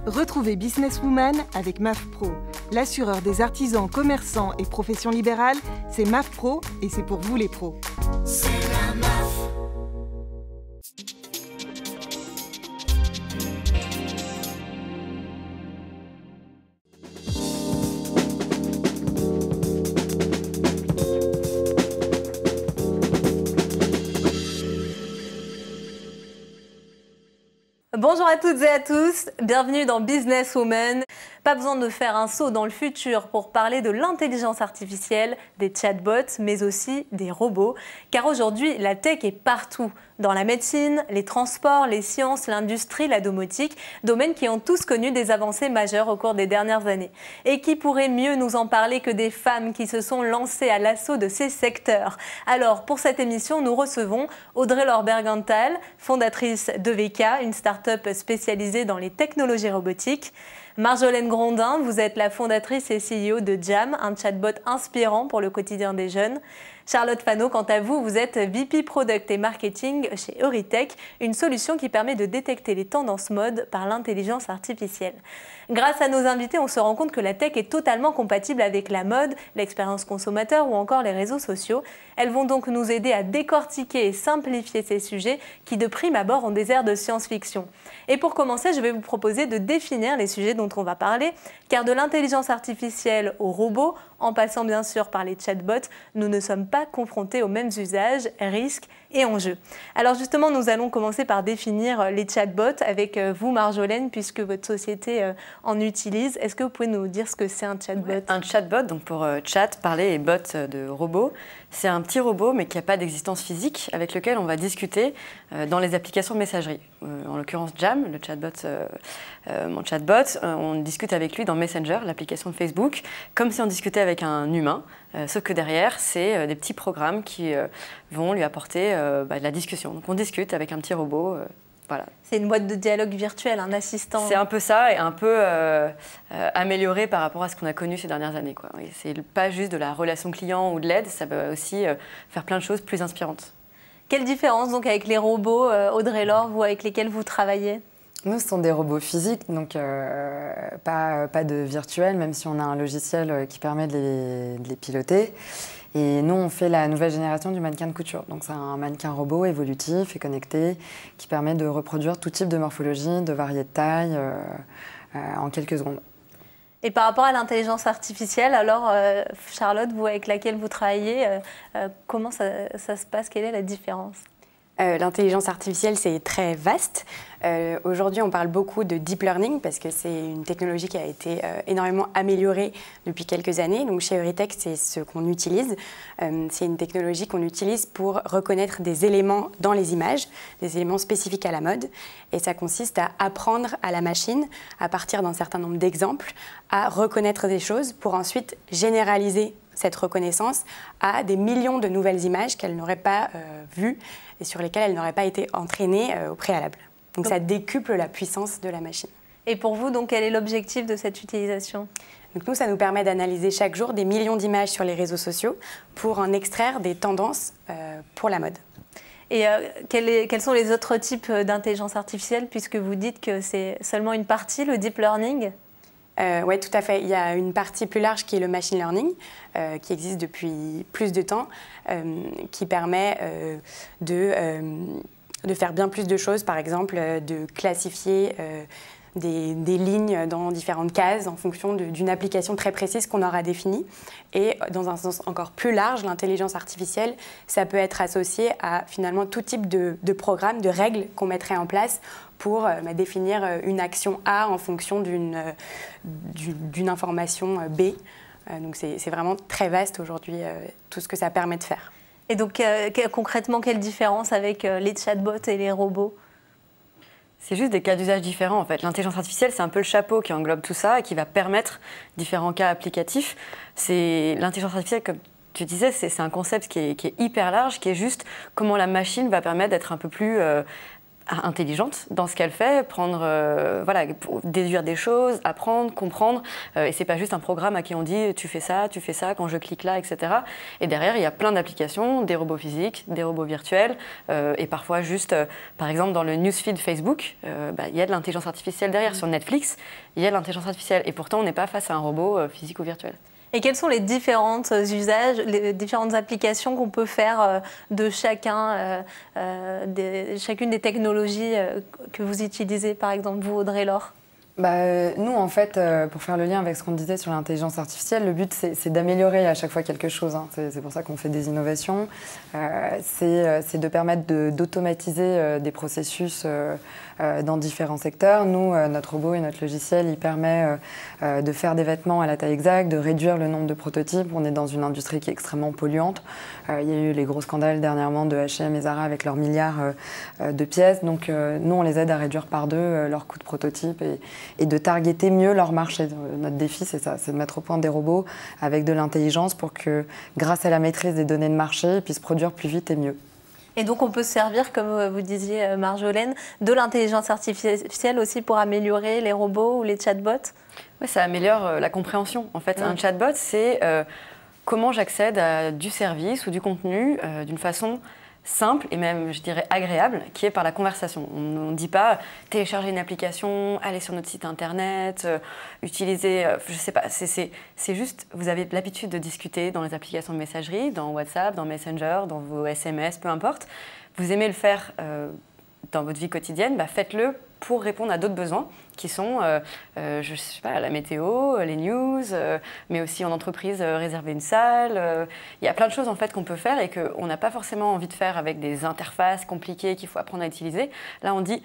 Retrouvez Businesswoman avec MAF Pro. L'assureur des artisans, commerçants et professions libérales, c'est MAF Pro et c'est pour vous les pros. C'est la MAF. Bonjour à toutes et à tous, bienvenue dans Businesswoman. Pas besoin de faire un saut dans le futur pour parler de l'intelligence artificielle, des chatbots, mais aussi des robots. Car aujourd'hui, la tech est partout. Dans la médecine, les transports, les sciences, l'industrie, la domotique, domaines qui ont tous connu des avancées majeures au cours des dernières années. Et qui pourrait mieux nous en parler que des femmes qui se sont lancées à l'assaut de ces secteurs. Alors, pour cette émission, nous recevons Audrey Laure-Bergenthal, fondatrice d'EVK, une start-up spécialisée dans les technologies robotiques. Marjolaine Grondin, vous êtes la fondatrice et CEO de Jam, un chatbot inspirant pour le quotidien des jeunes. Charlotte Fano, quant à vous, vous êtes VP Product et Marketing chez Euritech, une solution qui permet de détecter les tendances mode par l'intelligence artificielle. Grâce à nos invités, on se rend compte que la tech est totalement compatible avec la mode, l'expérience consommateur ou encore les réseaux sociaux. Elles vont donc nous aider à décortiquer et simplifier ces sujets qui, de prime abord, ont des airs de science-fiction. Et pour commencer, je vais vous proposer de définir les sujets dont on va parler, car de l'intelligence artificielle aux robots, en passant bien sûr par les chatbots, nous ne sommes pas confrontés aux mêmes usages, risques et enjeux. Alors justement, nous allons commencer par définir les chatbots avec vous, Marjolaine, puisque votre société en utilise. Est-ce que vous pouvez nous dire ce que c'est un chatbot ? Un chatbot, donc pour chat, parler et bot de robot, c'est un petit robot mais qui n'a pas d'existence physique avec lequel on va discuter dans les applications de messagerie. En l'occurrence Jam, le chatbot, mon chatbot, on discute avec lui dans Messenger, l'application de Facebook, comme si on discutait avec un humain, sauf que derrière, c'est des petits programmes qui vont lui apporter de la discussion. Donc on discute avec un petit robot. Voilà. C'est une boîte de dialogue virtuelle, un assistant. C'est un peu ça et un peu amélioré par rapport à ce qu'on a connu ces dernières années. C'est pas juste de la relation client ou de l'aide, ça peut aussi faire plein de choses plus inspirantes. Quelle différence donc avec les robots, Audrey Laure, vous, avec lesquels vous travaillez ? Nous, ce sont des robots physiques, donc pas de virtuel, même si on a un logiciel qui permet de les piloter. Et nous, on fait la nouvelle génération du mannequin de couture. Donc c'est un mannequin robot évolutif et connecté qui permet de reproduire tout type de morphologie, de varier de taille en quelques secondes. Et par rapport à l'intelligence artificielle, alors Charlotte, vous avec laquelle vous travaillez, comment ça se passe? Quelle est la différence? L'intelligence artificielle, c'est très vaste. Aujourd'hui, on parle beaucoup de deep learning parce que c'est une technologie qui a été énormément améliorée depuis quelques années. Donc, chez Euritech, c'est ce qu'on utilise. C'est une technologie qu'on utilise pour reconnaître des éléments dans les images, des éléments spécifiques à la mode. Et ça consiste à apprendre à la machine, à partir d'un certain nombre d'exemples, à reconnaître des choses pour ensuite généraliser cette reconnaissance à des millions de nouvelles images qu'elle n'aurait pas vues et sur lesquelles elle n'aurait pas été entraînée au préalable. Donc ça décuple la puissance de la machine. Et pour vous, donc, quel est l'objectif de cette utilisation? Donc nous, ça nous permet d'analyser chaque jour des millions d'images sur les réseaux sociaux pour en extraire des tendances pour la mode. Et quels sont les autres types d'intelligence artificielle, puisque vous dites que c'est seulement une partie, le deep learning? Oui, tout à fait. Il y a une partie plus large qui est le machine learning, qui existe depuis plus de temps, qui permet de faire bien plus de choses, par exemple de classifier des lignes dans différentes cases en fonction d'une application très précise qu'on aura définie. Et dans un sens encore plus large, l'intelligence artificielle, ça peut être associé à finalement tout type de programme, de règles qu'on mettrait en place pour définir une action A en fonction d'une information B. Donc c'est vraiment très vaste aujourd'hui tout ce que ça permet de faire. Et donc concrètement, quelle différence avec les chatbots et les robots? C'est juste des cas d'usage différents en fait. L'intelligence artificielle, c'est un peu le chapeau qui englobe tout ça et qui va permettre différents cas applicatifs. L'intelligence artificielle, comme tu disais, c'est un concept qui est hyper large, qui est juste comment la machine va permettre d'être un peu plus intelligente dans ce qu'elle fait, voilà, pour déduire des choses, apprendre, comprendre. Et c'est pas juste un programme à qui on dit tu fais ça, quand je clique là, etc. Et derrière, il y a plein d'applications, des robots physiques, des robots virtuels, et parfois juste, par exemple, dans le newsfeed Facebook, il y a de l'intelligence artificielle derrière. Sur Netflix, il y a de l'intelligence artificielle. Et pourtant, on n'est pas face à un robot physique ou virtuel. Et quels sont les différents usages, les différentes applications qu'on peut faire de chacune des technologies que vous utilisez, par exemple, vous, Audrey Laure? Nous, en fait, pour faire le lien avec ce qu'on disait sur l'intelligence artificielle, le but, c'est d'améliorer à chaque fois quelque chose. Hein. C'est pour ça qu'on fait des innovations. C'est de permettre d'automatiser des processus dans différents secteurs. Nous, notre robot et notre logiciel, il permet de faire des vêtements à la taille exacte, de réduire le nombre de prototypes. On est dans une industrie qui est extrêmement polluante. Il y a eu les gros scandales dernièrement de H&M et Zara avec leurs milliards de pièces. Donc, nous, on les aide à réduire par 2 leur coût de prototype et de targeter mieux leur marché. Notre défi, c'est ça, c'est de mettre au point des robots avec de l'intelligence pour que, grâce à la maîtrise des données de marché, ils puissent produire plus vite et mieux. Et donc on peut se servir, comme vous disiez Marjolaine, de l'intelligence artificielle aussi pour améliorer les robots ou les chatbots? Oui, ça améliore la compréhension. En fait, un chatbot, c'est comment j'accède à du service ou du contenu d'une façon simple et même, je dirais, agréable, qui est par la conversation. On ne dit pas télécharger une application, aller sur notre site internet, utiliser, je sais pas, c'est juste, vous avez l'habitude de discuter dans les applications de messagerie, dans WhatsApp, dans Messenger, dans vos SMS, peu importe. Vous aimez le faire dans votre vie quotidienne, faites-le pour répondre à d'autres besoins qui sont, je sais pas, la météo, les news, mais aussi en entreprise, réserver une salle. Il y a plein de choses en fait qu'on peut faire et qu'on n'a pas forcément envie de faire avec des interfaces compliquées qu'il faut apprendre à utiliser. Là, on dit,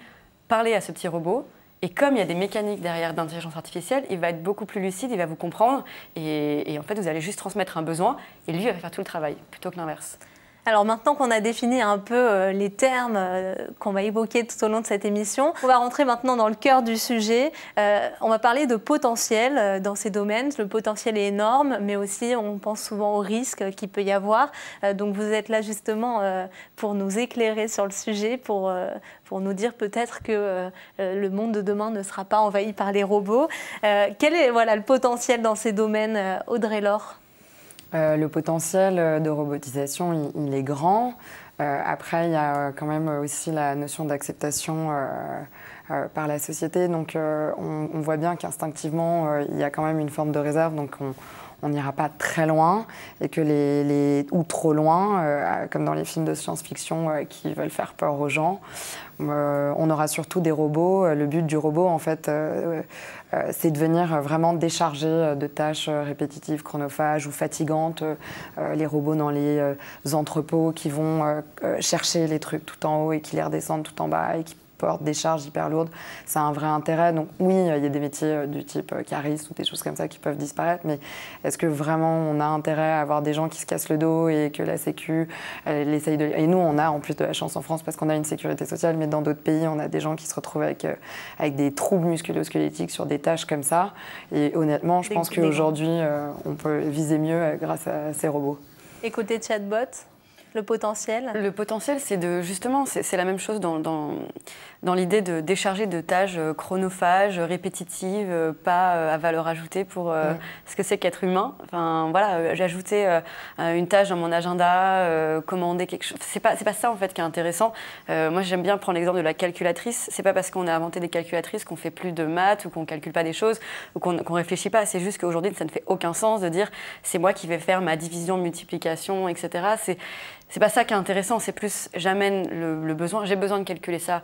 parlez à ce petit robot. Et comme il y a des mécaniques derrière d'intelligence artificielle, il va être beaucoup plus lucide, il va vous comprendre. Et en fait, vous allez juste transmettre un besoin et lui, il va faire tout le travail, plutôt que l'inverse. Alors maintenant qu'on a défini un peu les termes qu'on va évoquer tout au long de cette émission, on va rentrer maintenant dans le cœur du sujet. On va parler de potentiel dans ces domaines. Le potentiel est énorme, mais aussi on pense souvent aux risques qu'il peut y avoir. Donc vous êtes là justement pour nous éclairer sur le sujet, pour nous dire peut-être que le monde de demain ne sera pas envahi par les robots. Quel est le potentiel dans ces domaines, Audrey Laure? Le potentiel de robotisation, il est grand. Après, il y a quand même aussi la notion d'acceptation par la société. Donc, on voit bien qu'instinctivement, il y a quand même une forme de réserve. Donc, on n'ira pas très loin et que ou trop loin, comme dans les films de science-fiction qui veulent faire peur aux gens. On aura surtout des robots. Le but du robot, en fait, c'est de venir vraiment décharger de tâches répétitives, chronophages ou fatigantes. Les robots dans les entrepôts qui vont chercher les trucs tout en haut et qui les redescendent tout en bas et qui portent des charges hyper lourdes. C'est un vrai intérêt. Donc oui, il y a des métiers du type cariste ou des choses comme ça qui peuvent disparaître, mais est-ce que vraiment on a intérêt à avoir des gens qui se cassent le dos et que la Sécu, elle essaye de... Et nous, on a en plus de la chance en France parce qu'on a une sécurité sociale, mais dans d'autres pays, on a des gens qui se retrouvent avec des troubles musculo-squelettiques sur des tâches comme ça. Et honnêtement, je pense qu'aujourd'hui, on peut viser mieux grâce à ces robots. Et côté chatbot, le potentiel? Le potentiel, c'est la même chose dans l'idée de décharger de tâches chronophages, répétitives, pas à valeur ajoutée pour ce que c'est qu'être humain. Enfin, voilà, j'ai ajouté une tâche dans mon agenda, commander quelque chose. C'est pas ça en fait qui est intéressant. Moi, j'aime bien prendre l'exemple de la calculatrice. C'est pas parce qu'on a inventé des calculatrices qu'on fait plus de maths ou qu'on calcule pas des choses ou qu'on réfléchit pas. C'est juste qu'aujourd'hui, ça ne fait aucun sens de dire c'est moi qui vais faire ma division, multiplication, etc. C'est pas ça qui est intéressant, c'est plus j'amène le besoin, j'ai besoin de calculer ça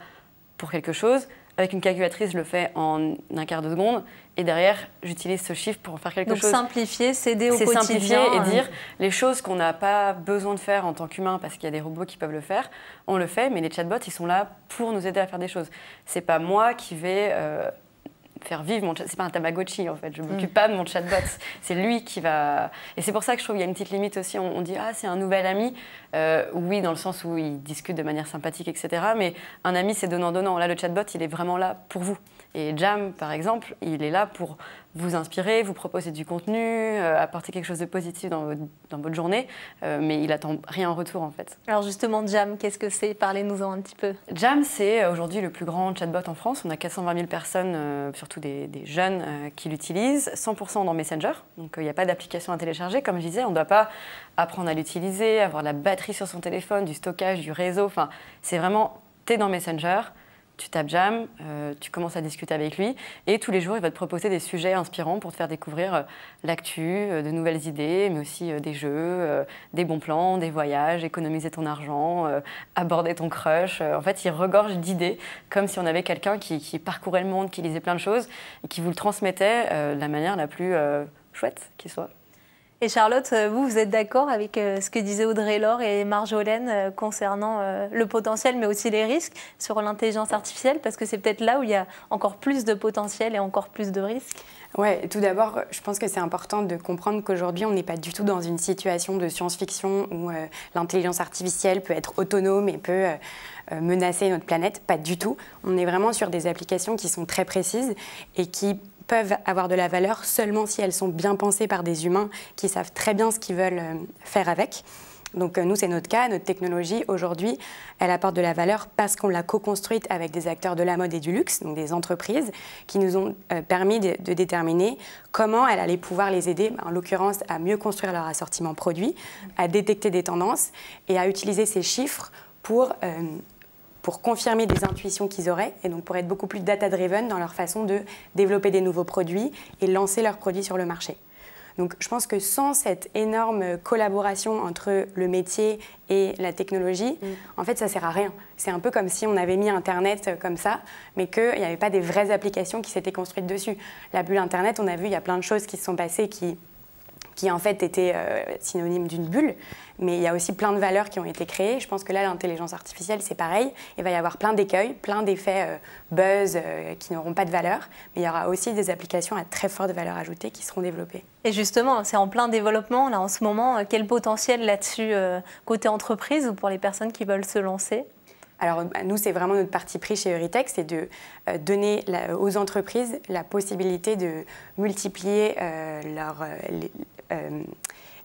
pour quelque chose. Avec une calculatrice, je le fais en un quart de seconde et derrière, j'utilise ce chiffre pour en faire quelque chose. Donc simplifier, s'aider au quotidien. C'est simplifier et dire les choses qu'on n'a pas besoin de faire en tant qu'humain parce qu'il y a des robots qui peuvent le faire, on le fait, mais les chatbots, ils sont là pour nous aider à faire des choses. C'est pas moi qui vais... faire vivre mon chatbot, c'est pas un Tamagotchi en fait, je m'occupe pas de mon chatbot, c'est lui qui va... Et c'est pour ça que je trouve qu'il y a une petite limite aussi, on dit ah c'est un nouvel ami, oui dans le sens où il discute de manière sympathique etc, mais un ami c'est donnant-donnant, là le chatbot il est vraiment là pour vous. Et Jam, par exemple, il est là pour vous inspirer, vous proposer du contenu, apporter quelque chose de positif dans votre journée, mais il n'attend rien en retour en fait. Alors justement, Jam, qu'est-ce que c'est? Parlez-nous-en un petit peu. Jam, c'est aujourd'hui le plus grand chatbot en France. On a 420 000 personnes, surtout des jeunes, qui l'utilisent, 100% dans Messenger. Donc il n'y a pas d'application à télécharger. Comme je disais, on ne doit pas apprendre à l'utiliser, avoir la batterie sur son téléphone, du stockage, du réseau. Enfin, c'est vraiment, tu es dans Messenger, tu tapes Jam, tu commences à discuter avec lui et tous les jours, il va te proposer des sujets inspirants pour te faire découvrir l'actu, de nouvelles idées, mais aussi des jeux, des bons plans, des voyages, économiser ton argent, aborder ton crush. En fait, il regorge d'idées comme si on avait quelqu'un qui parcourait le monde, qui lisait plein de choses et qui vous le transmettait de la manière la plus chouette qui soit. Et Charlotte, vous êtes d'accord avec ce que disaient Audrey Laure et Marjolaine concernant le potentiel, mais aussi les risques sur l'intelligence artificielle? Parce que c'est peut-être là où il y a encore plus de potentiel et encore plus de risques. Ouais, tout d'abord, je pense que c'est important de comprendre qu'aujourd'hui, on n'est pas du tout dans une situation de science-fiction où l'intelligence artificielle peut être autonome et peut menacer notre planète. Pas du tout. On est vraiment sur des applications qui sont très précises et qui peuvent avoir de la valeur seulement si elles sont bien pensées par des humains qui savent très bien ce qu'ils veulent faire avec. Donc nous, c'est notre cas. Notre technologie, aujourd'hui, elle apporte de la valeur parce qu'on l'a co-construite avec des acteurs de la mode et du luxe, donc des entreprises, qui nous ont permis de déterminer comment elle allait pouvoir les aider, en l'occurrence, à mieux construire leur assortiment produit, à détecter des tendances et à utiliser ces chiffres pour confirmer des intuitions qu'ils auraient et donc pour être beaucoup plus data-driven dans leur façon de développer des nouveaux produits et lancer leurs produits sur le marché. Donc je pense que sans cette énorme collaboration entre le métier et la technologie, en fait ça ne sert à rien. C'est un peu comme si on avait mis Internet comme ça, mais qu'il n'y avait pas des vraies applications qui s'étaient construites dessus. La bulle Internet, on a vu, il y a plein de choses qui se sont passées qui en fait étaient synonymes d'une bulle, mais il y a aussi plein de valeurs qui ont été créées. Je pense que là, l'intelligence artificielle, c'est pareil. Il va y avoir plein d'écueils, plein d'effets buzz qui n'auront pas de valeur, mais il y aura aussi des applications à très forte valeur ajoutée qui seront développées. Et justement, c'est en plein développement là en ce moment. Quel potentiel là-dessus côté entreprise ou pour les personnes qui veulent se lancer? Alors nous, c'est vraiment notre parti pris chez Euritech, c'est de donner aux entreprises la possibilité de multiplier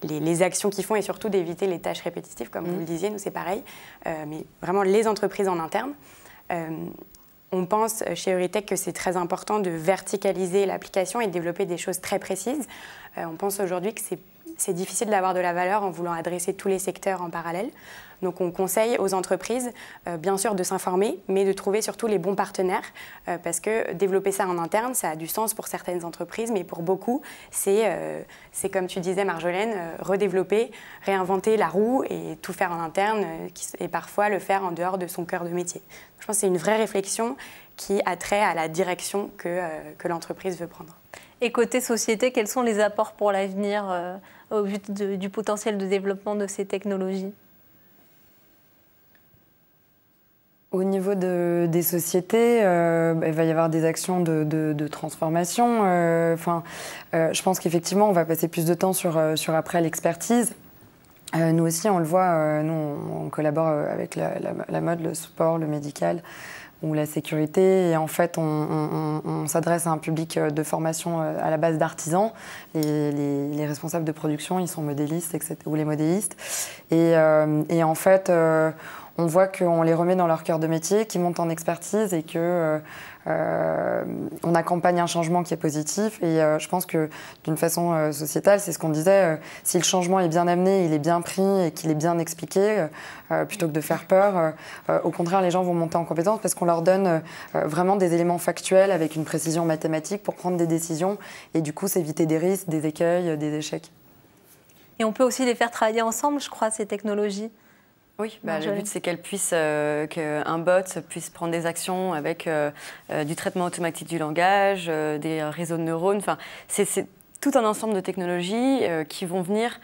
les actions qu'ils font et surtout d'éviter les tâches répétitives, comme vous le disiez, nous c'est pareil, mais vraiment les entreprises en interne. On pense chez Euritech que c'est très important de verticaliser l'application et de développer des choses très précises. On pense aujourd'hui que c'est difficile d'avoir de la valeur en voulant adresser tous les secteurs en parallèle. Donc on conseille aux entreprises, bien sûr, de s'informer, mais de trouver surtout les bons partenaires, parce que développer ça en interne, ça a du sens pour certaines entreprises, mais pour beaucoup, c'est comme tu disais, Marjolaine, redévelopper, réinventer la roue et tout faire en interne, et parfois le faire en dehors de son cœur de métier. Je pense que c'est une vraie réflexion qui a trait à la direction que l'entreprise veut prendre. Et côté société, quels sont les apports pour l'avenir au vu du potentiel de développement de ces technologies? Au niveau des sociétés, il va y avoir des actions de transformation. Je pense qu'effectivement, on va passer plus de temps sur après l'expertise. Nous aussi, on le voit, nous, on collabore avec la mode, le sport, le médical ou la sécurité. Et en fait, on s'adresse à un public de formation à la base d'artisans. Les responsables de production, ils sont modélistes, etc., ou les modélistes. Et en fait, on voit qu'on les remet dans leur cœur de métier, qu'ils montent en expertise et qu'on accompagne un changement qui est positif. Et je pense que d'une façon sociétale, c'est ce qu'on disait, si le changement est bien amené, il est bien pris et qu'il est bien expliqué, plutôt que de faire peur, au contraire, les gens vont monter en compétence parce qu'on leur donne vraiment des éléments factuels avec une précision mathématique pour prendre des décisions et du coup s'éviter des risques, des écueils, des échecs. Et on peut aussi les faire travailler ensemble, je crois, ces technologies. Oui, le but c'est qu'un bot puisse prendre des actions avec du traitement automatique du langage, des réseaux de neurones. Enfin, c'est tout un ensemble de technologies qui vont venir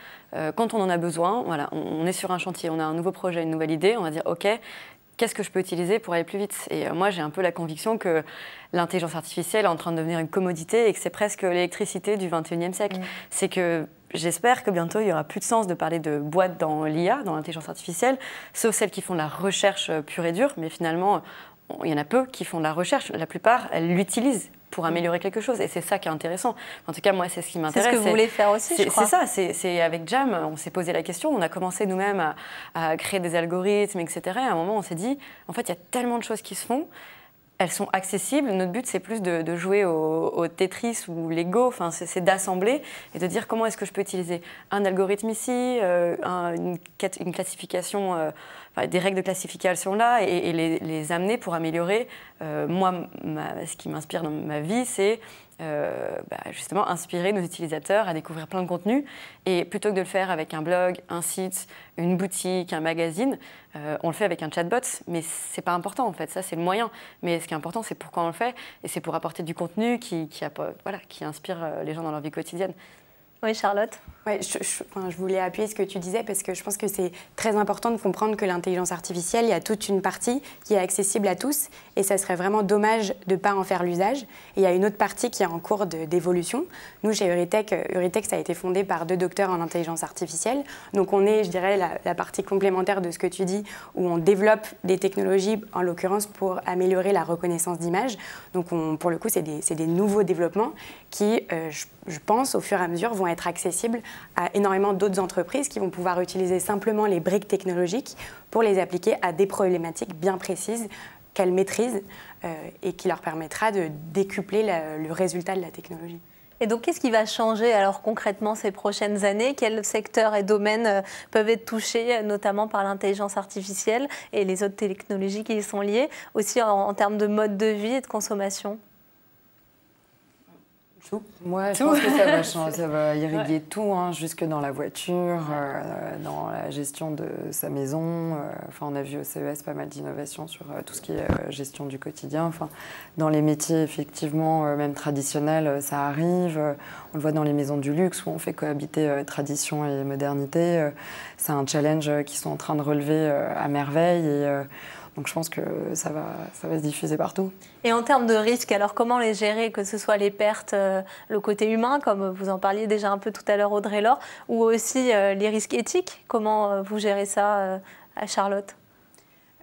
quand on en a besoin. Voilà, on est sur un chantier, on a un nouveau projet, une nouvelle idée, on va dire OK, qu'est-ce que je peux utiliser pour aller plus vite? Et moi, j'ai un peu la conviction que l'intelligence artificielle est en train de devenir une commodité et que c'est presque l'électricité du 21e siècle. C'est que j'espère que bientôt, il n'y aura plus de sens de parler de boîtes dans l'IA, dans l'intelligence artificielle, sauf celles qui font de la recherche pure et dure. Mais finalement, il y en a peu qui font de la recherche. La plupart, elles l'utilisent pour améliorer quelque chose. Et c'est ça qui est intéressant. En tout cas, moi, c'est ce qui m'intéresse. C'est ce que vous voulez faire aussi, je crois. C'est ça. C'est avec Jam, on s'est posé la question. On a commencé nous-mêmes à créer des algorithmes, etc. Et à un moment, on s'est dit, en fait, il y a tellement de choses qui se font. Elles sont accessibles. Notre but, c'est plus de jouer au Tetris ou Lego. Enfin, c'est d'assembler et de dire comment est-ce que je peux utiliser un algorithme ici, une classification, des règles de classification là, et les amener pour améliorer. Moi, ce qui m'inspire dans ma vie, c'est justement inspirer nos utilisateurs à découvrir plein de contenus. Et plutôt que de le faire avec un blog, un site, une boutique, un magazine, on le fait avec un chatbot. Mais c'est pas important en fait, ça c'est le moyen. Mais ce qui est important, c'est pourquoi on le fait. Et c'est pour apporter du contenu qui inspire les gens dans leur vie quotidienne. Oui, Charlotte. Ouais, je voulais appuyer ce que tu disais parce que je pense que c'est très important de comprendre que l'intelligence artificielle, il y a toute une partie qui est accessible à tous et ça serait vraiment dommage de ne pas en faire l'usage. Et il y a une autre partie qui est en cours d'évolution. Nous, chez Eurytech, ça a été fondé par 2 docteurs en intelligence artificielle. Donc on est, je dirais, la partie complémentaire de ce que tu dis où on développe des technologies, en l'occurrence pour améliorer la reconnaissance d'images. Donc pour le coup, c'est des nouveaux développements qui, je pense, au fur et à mesure, vont être accessibles à énormément d'autres entreprises qui vont pouvoir utiliser simplement les briques technologiques pour les appliquer à des problématiques bien précises qu'elles maîtrisent et qui leur permettra de décupler le résultat de la technologie. Et donc, qu'est-ce qui va changer alors concrètement ces prochaines années? Quels secteurs et domaines peuvent être touchés, notamment par l'intelligence artificielle et les autres technologies qui y sont liées, aussi en termes de mode de vie et de consommation? Moi, je pense que ça va changer, ça va irriguer tout, hein, jusque dans la voiture, dans la gestion de sa maison. On a vu au CES pas mal d'innovations sur tout ce qui est gestion du quotidien. Enfin, dans les métiers, effectivement, même traditionnels, ça arrive. On le voit dans les maisons du luxe où on fait cohabiter tradition et modernité. C'est un challenge qu'ils sont en train de relever à merveille. Donc je pense que ça va se diffuser partout. Et en termes de risques, alors comment les gérer, que ce soit les pertes, le côté humain, comme vous en parliez déjà un peu tout à l'heure Audrey Laure, ou aussi les risques éthiques? Comment vous gérez ça à Charlotte?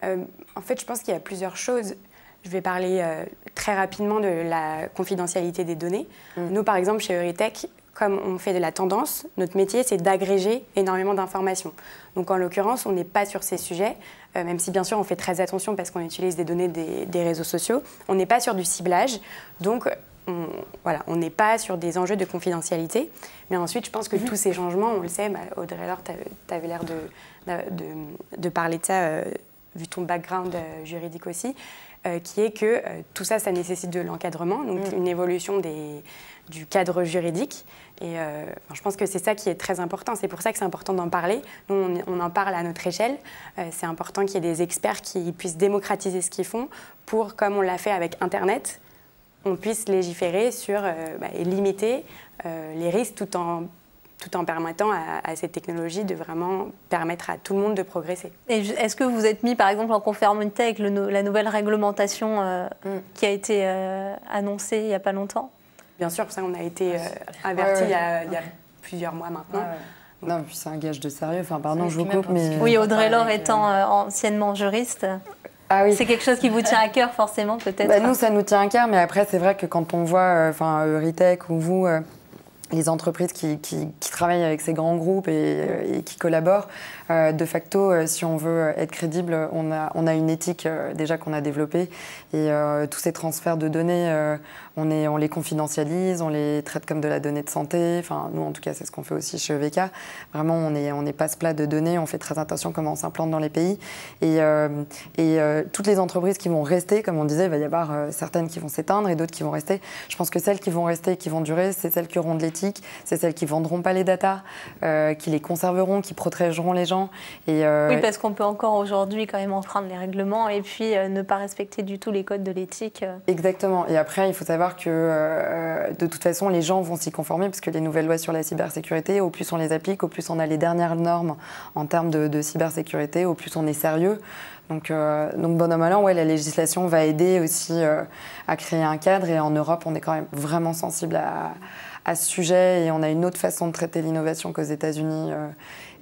En fait, je pense qu'il y a plusieurs choses. Je vais parler très rapidement de la confidentialité des données. Nous, par exemple, chez Eurytech, comme on fait de la tendance, notre métier, c'est d'agréger énormément d'informations. Donc, en l'occurrence, on n'est pas sur ces sujets, même si, bien sûr, on fait très attention parce qu'on utilise des données des réseaux sociaux. On n'est pas sur du ciblage, donc on n'est pas sur des enjeux de confidentialité. Mais ensuite, je pense que tous ces changements, on le sait, Audrey Laure, tu avais l'air de parler de ça, vu ton background juridique aussi, qui est que tout ça, ça nécessite de l'encadrement, donc une évolution du cadre juridique. Et je pense que c'est ça qui est très important. C'est pour ça que c'est important d'en parler. Nous, on en parle à notre échelle. C'est important qu'il y ait des experts qui puissent démocratiser ce qu'ils font pour, comme on l'a fait avec Internet, on puisse légiférer sur et limiter les risques tout en permettant à cette technologie de vraiment permettre à tout le monde de progresser. Et est-ce que vous êtes mis par exemple en conformité avec la nouvelle réglementation qui a été annoncée il n'y a pas longtemps? Bien sûr, ça, on a été avertis il y a plusieurs mois maintenant. Non, puis c'est un gage de sérieux. Enfin, pardon, je vous coupe, mais... Oui, Audrey Laure étant anciennement juriste, c'est quelque chose qui vous tient à cœur forcément, peut-être? Nous, ça nous tient à cœur, mais après, c'est vrai que quand on voit Eurytech ou vous... les entreprises qui travaillent avec ces grands groupes et qui collaborent, de facto, si on veut être crédible, on a une éthique déjà qu'on a développée. Et tous ces transferts de données, on les confidentialise, on les traite comme de la donnée de santé. Enfin, nous, en tout cas, c'est ce qu'on fait aussi chez EVK. Vraiment, on n'est pas ce plat de données, on fait très attention comment on s'implante dans les pays. Et toutes les entreprises qui vont rester, comme on disait, il va y avoir certaines qui vont s'éteindre et d'autres qui vont rester. Je pense que celles qui vont rester et qui vont durer, c'est celles qui auront de l'éthique, c'est celles qui ne vendront pas les datas, qui les conserveront, qui protégeront les gens. Oui, parce qu'on peut encore aujourd'hui quand même enfreindre les règlements et puis ne pas respecter du tout les codes de l'éthique. Exactement. Et après, il faut savoir que de toute façon, les gens vont s'y conformer parce que les nouvelles lois sur la cybersécurité, au plus on les applique, au plus on a les dernières normes en termes de cybersécurité, au plus on est sérieux. Donc bon an, mal an, la législation va aider aussi à créer un cadre. Et en Europe, on est quand même vraiment sensible à ce sujet et on a une autre façon de traiter l'innovation qu'aux États-Unis.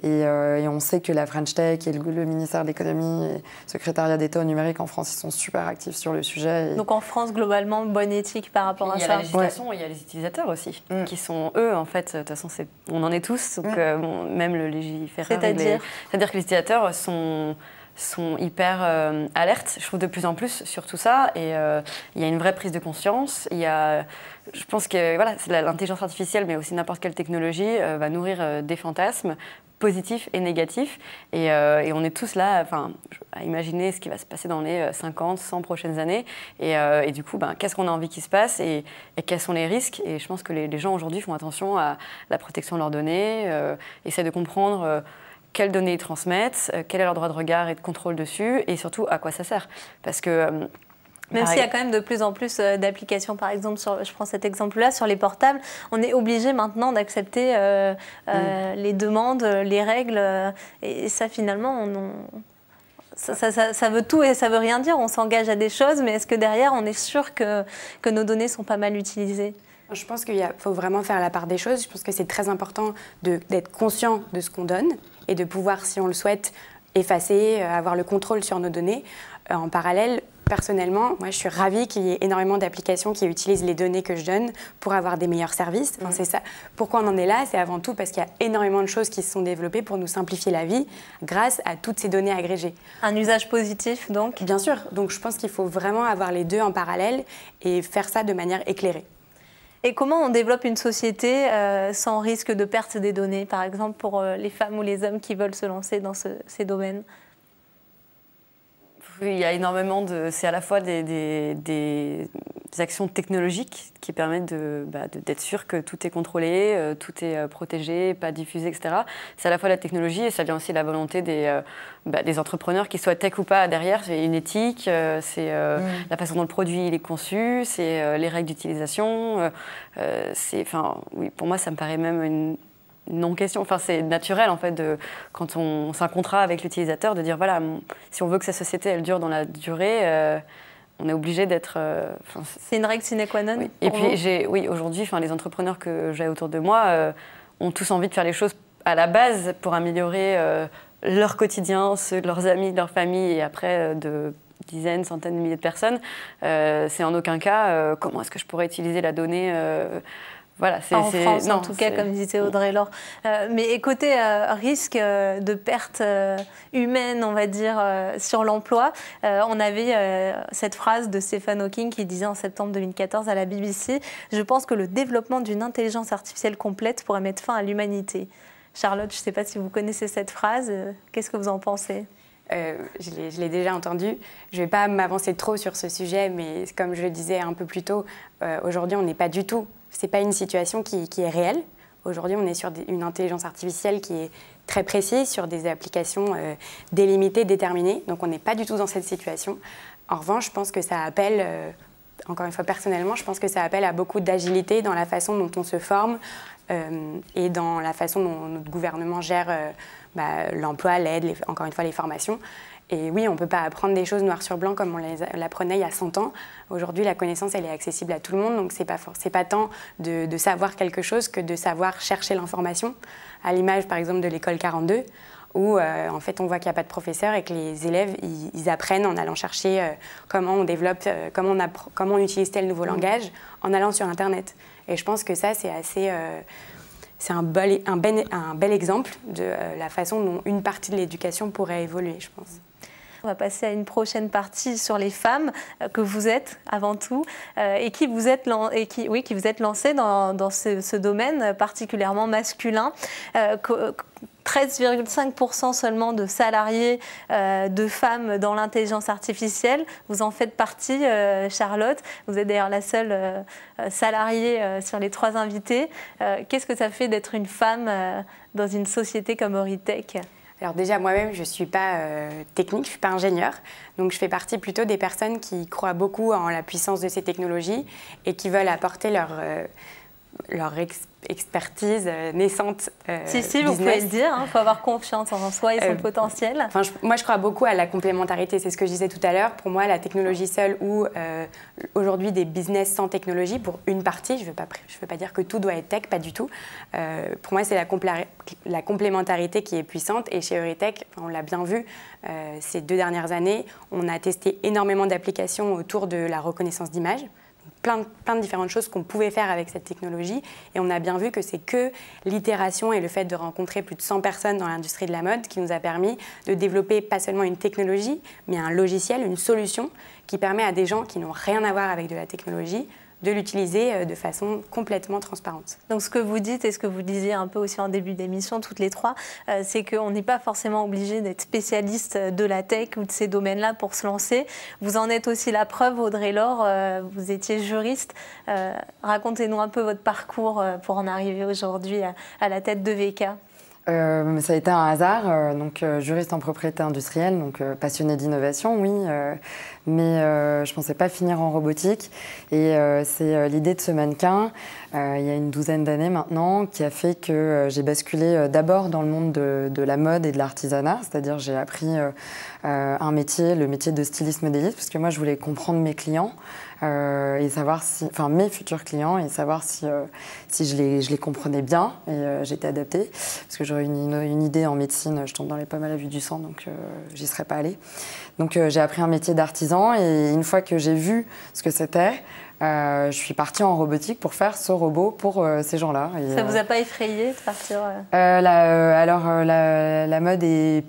Et on sait que la French Tech et le ministère de l'économie et le secrétariat d'État au numérique en France, ils sont super actifs sur le sujet. Donc en France, globalement, bonne éthique par rapport à ça. Il y a la législation, il y a les utilisateurs aussi, qui sont eux, en fait, de toute façon, on en est tous, donc même le légiférateur. C'est-à-dire que les utilisateurs sont hyper alertes, je trouve, de plus en plus sur tout ça. Et il y a une vraie prise de conscience. Je pense que voilà, l'intelligence artificielle, mais aussi n'importe quelle technologie, va nourrir des fantasmes positifs et négatifs. Et on est tous là à imaginer ce qui va se passer dans les 50, 100 prochaines années. Et du coup, qu'est-ce qu'on a envie qu'il se passe et quels sont les risques. Et je pense que les gens aujourd'hui font attention à la protection de leurs données, essaient de comprendre quelles données ils transmettent, quel est leur droit de regard et de contrôle dessus, et surtout à quoi ça sert. Parce que même s'il y a quand même de plus en plus d'applications, par exemple, je prends cet exemple-là, sur les portables, on est obligé maintenant d'accepter les demandes, les règles, et ça finalement, ça veut tout et ça veut rien dire. On s'engage à des choses, mais est-ce que derrière, on est sûr que nos données sont pas mal utilisées ? Je pense qu'il faut vraiment faire la part des choses. Je pense que c'est très important d'être conscient de ce qu'on donne et de pouvoir, si on le souhaite, effacer, avoir le contrôle sur nos données. En parallèle, personnellement, moi, je suis ravie qu'il y ait énormément d'applications qui utilisent les données que je donne pour avoir des meilleurs services. Enfin, c'est ça. Pourquoi on en est là? C'est avant tout parce qu'il y a énormément de choses qui se sont développées pour nous simplifier la vie grâce à toutes ces données agrégées. Un usage positif, donc? Bien sûr. Donc, je pense qu'il faut vraiment avoir les deux en parallèle et faire ça de manière éclairée. Et comment on développe une société sans risque de perte des données, par exemple pour les femmes ou les hommes qui veulent se lancer dans ces domaines? Oui, il y a énormément c'est à la fois des actions technologiques qui permettent d'être sûr que tout est contrôlé, tout est protégé, pas diffusé, etc. C'est à la fois la technologie et ça vient aussi de la volonté des entrepreneurs, qu'ils soient tech ou pas, derrière. C'est une éthique, c'est la façon dont le produit il est conçu, c'est les règles d'utilisation. Oui, pour moi, ça me paraît même une non-question. Enfin, c'est naturel, en fait, quand c'est un contrat avec l'utilisateur, de dire, voilà, si on veut que sa société, elle dure dans la durée, on est obligé d'être... c'est une règle sine qua non. Oui. Et puis, aujourd'hui, les entrepreneurs que j'ai autour de moi ont tous envie de faire les choses à la base pour améliorer leur quotidien, ceux de leurs amis, de leur famille, et après de dizaines, centaines de milliers de personnes. C'est en aucun cas comment est-ce que je pourrais utiliser la donnée voilà, en France, en tout cas, comme disait Audrey Laure. Mais côté risque de perte humaine, on va dire, sur l'emploi, on avait cette phrase de Stephen Hawking qui disait en septembre 2014 à la BBC « Je pense que le développement d'une intelligence artificielle complète pourrait mettre fin à l'humanité ». Charlotte, je ne sais pas si vous connaissez cette phrase. Qu'est-ce que vous en pensez ? Je l'ai déjà entendu. Je ne vais pas m'avancer trop sur ce sujet, mais comme je le disais un peu plus tôt, aujourd'hui, on n'est pas du tout... Ce n'est pas une situation qui est réelle. Aujourd'hui, on est sur une intelligence artificielle qui est très précise, sur des applications délimitées, déterminées. Donc, on n'est pas du tout dans cette situation. En revanche, je pense que ça appelle, encore une fois personnellement, je pense que ça appelle à beaucoup d'agilité dans la façon dont on se forme et dans la façon dont notre gouvernement gère l'emploi, l'aide, encore une fois, les formations. Et oui, on ne peut pas apprendre des choses noir sur blanc comme on l'apprenait il y a 100 ans. Aujourd'hui, la connaissance, elle est accessible à tout le monde, donc ce n'est pas tant de savoir quelque chose que de savoir chercher l'information. À l'image, par exemple, de l'école 42, où en fait, on voit qu'il n'y a pas de professeur et que les élèves, ils apprennent en allant chercher comment on développe, comment on utilise tel nouveau langage en allant sur Internet. Et je pense que ça, c'est assez... c'est un bel exemple de la façon dont une partie de l'éducation pourrait évoluer, je pense. On va passer à une prochaine partie sur les femmes que vous êtes avant tout et qui vous êtes lancées dans ce domaine particulièrement masculin. 13,5% seulement de salariés de femmes dans l'intelligence artificielle. Vous en faites partie, Charlotte. Vous êtes d'ailleurs la seule salariée sur les 3 invités. Qu'est-ce que ça fait d'être une femme dans une société comme Eurytech ? Alors déjà, moi-même, je ne suis pas technique, je ne suis pas ingénieure. Donc je fais partie plutôt des personnes qui croient beaucoup en la puissance de ces technologies et qui veulent apporter leur expertise naissante. Si, business. vous pouvez le dire, il faut avoir confiance en soi et son potentiel. Enfin, moi, je crois beaucoup à la complémentarité, c'est ce que je disais tout à l'heure. Pour moi, la technologie seule ou aujourd'hui des business sans technologie, pour une partie, je ne veux pas dire que tout doit être tech, pas du tout. Pour moi, c'est la complémentarité qui est puissante. Et chez Euritech, on l'a bien vu ces 2 dernières années, on a testé énormément d'applications autour de la reconnaissance d'images. Plein de différentes choses qu'on pouvait faire avec cette technologie. Et on a bien vu que c'est que l'itération et le fait de rencontrer plus de 100 personnes dans l'industrie de la mode qui nous a permis de développer pas seulement une technologie, mais un logiciel, une solution qui permet à des gens qui n'ont rien à voir avec de la technologie de l'utiliser de façon complètement transparente. Donc ce que vous dites et ce que vous disiez un peu aussi en début d'émission, toutes les trois, c'est qu'on n'est pas forcément obligé d'être spécialiste de la tech ou de ces domaines-là pour se lancer. Vous en êtes aussi la preuve, Audrey Laure, vous étiez juriste. Racontez-nous un peu votre parcours pour en arriver aujourd'hui à la tête de VK. Ça a été un hasard, juriste en propriété industrielle, donc passionné d'innovation, oui, mais je ne pensais pas finir en robotique. Et c'est l'idée de ce mannequin, il y a une 12aine d'années maintenant, qui a fait que j'ai basculé d'abord dans le monde de la mode et de l'artisanat, c'est-à-dire j'ai appris un métier, le métier de styliste modéliste, parce que moi je voulais comprendre mes clients. Et savoir si, enfin mes futurs clients, et savoir si je les comprenais bien, et j'étais adaptée, parce que j'aurais une idée en médecine, je tombe dans les pommes à la vue du sang, donc j'y serais pas allée. Donc j'ai appris un métier d'artisan, et une fois que j'ai vu ce que c'était, je suis partie en robotique pour faire ce robot pour ces gens-là. Et, ça vous a pas effrayé de partir la mode est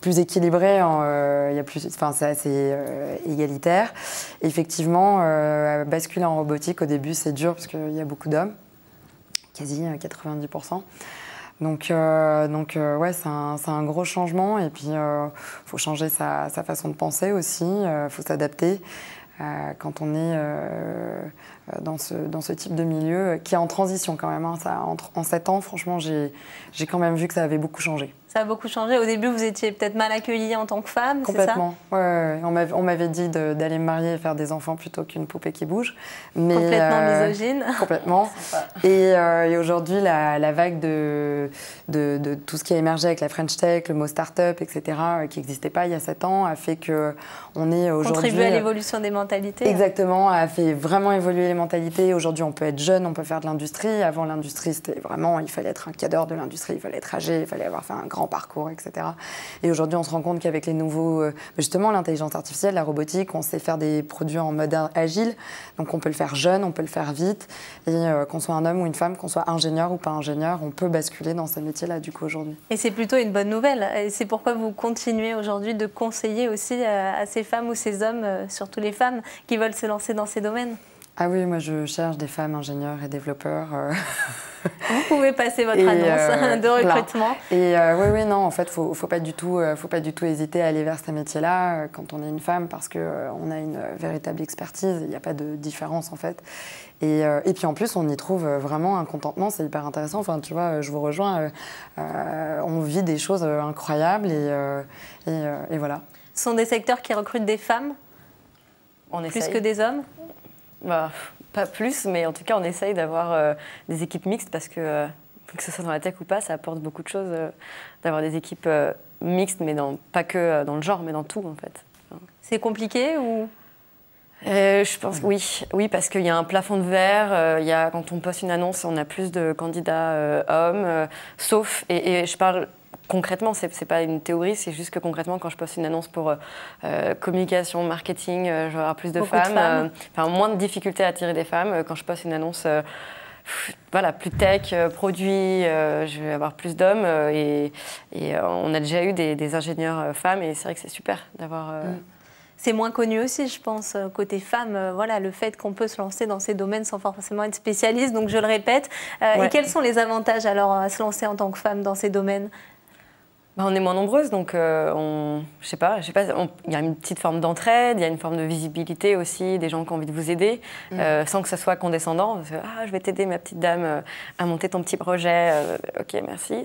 plus équilibrée, il y a plus, enfin c'est assez égalitaire. Effectivement, basculer en robotique au début c'est dur parce qu'il y a beaucoup d'hommes, quasi 90%. Donc ouais, c'est un gros changement, et puis faut changer sa façon de penser aussi, faut s'adapter. Quand on est dans ce type de milieu qui est en transition quand même. Hein, en 7 ans, franchement, j'ai quand même vu que ça avait beaucoup changé. Ça a beaucoup changé. Au début, vous étiez peut-être mal accueillie en tant que femme, c'est ça ? Complètement. Ouais. On m'avait dit d'aller me marier et faire des enfants plutôt qu'une poupée qui bouge. Mais, complètement misogyne. Complètement. Et aujourd'hui, la vague de tout ce qui a émergé avec la French Tech, le mot start-up, etc., qui n'existait pas il y a 7 ans, a fait qu'on est aujourd'hui... Contribuer à l'évolution des mentalités. Exactement, a fait vraiment évoluer les mentalités. Aujourd'hui, on peut être jeune, on peut faire de l'industrie. Avant, l'industrie, c'était vraiment... Il fallait être un cadre de l'industrie, il fallait être âgé, il fallait avoir fait un grand parcours, etc. Et aujourd'hui, on se rend compte qu'avec les nouveaux... justement, l'intelligence artificielle, la robotique, on sait faire des produits en mode agile. Donc, on peut le faire jeune, on peut le faire vite. Et qu'on soit un homme ou une femme, qu'on soit ingénieur ou pas ingénieur, on peut basculer dans ce métier-là, du coup, aujourd'hui. Et c'est plutôt une bonne nouvelle. Et c'est pourquoi vous continuez aujourd'hui de conseiller aussi à ces femmes ou ces hommes, surtout les femmes, qui veulent se lancer dans ces domaines. Ah oui, moi, je cherche des femmes ingénieurs et développeurs. Vous pouvez passer votre annonce de recrutement. Et oui, non, en fait, faut pas du tout hésiter à aller vers ces métiers-là quand on est une femme, parce qu'on a une véritable expertise. Il n'y a pas de différence, en fait. Et puis en plus, on y trouve vraiment un contentement, c'est hyper intéressant. Enfin, tu vois, je vous rejoins, on vit des choses incroyables et voilà. Ce sont des secteurs qui recrutent des femmes plus que des hommes ? Bah, pas plus, mais en tout cas, on essaye d'avoir des équipes mixtes parce que ce soit dans la tech ou pas, ça apporte beaucoup de choses d'avoir des équipes mixtes, mais pas que dans le genre, mais dans tout, en fait. C'est compliqué ou je pense que oui, parce qu'il y a un plafond de verre. Quand on poste une annonce, on a plus de candidats hommes, sauf, et je parle concrètement, c'est pas une théorie, c'est juste que concrètement, quand je poste une annonce pour communication, marketing, je vais avoir plus de femmes, moins de difficultés à attirer des femmes. Quand je poste une annonce plus tech, produit, je vais avoir plus d'hommes. Et on a déjà eu des ingénieurs femmes, et c'est vrai que c'est super d'avoir... C'est moins connu aussi, je pense, côté femme, le fait qu'on peut se lancer dans ces domaines sans forcément être spécialiste, donc je le répète. Ouais. Et quels sont les avantages alors à se lancer en tant que femme dans ces domaines ? On est moins nombreuses, donc je sais pas, il y a une petite forme d'entraide, il y a une forme de visibilité aussi, des gens qui ont envie de vous aider, sans que ce soit condescendant. Je vais t'aider, ma petite dame, à monter ton petit projet. Ok, merci.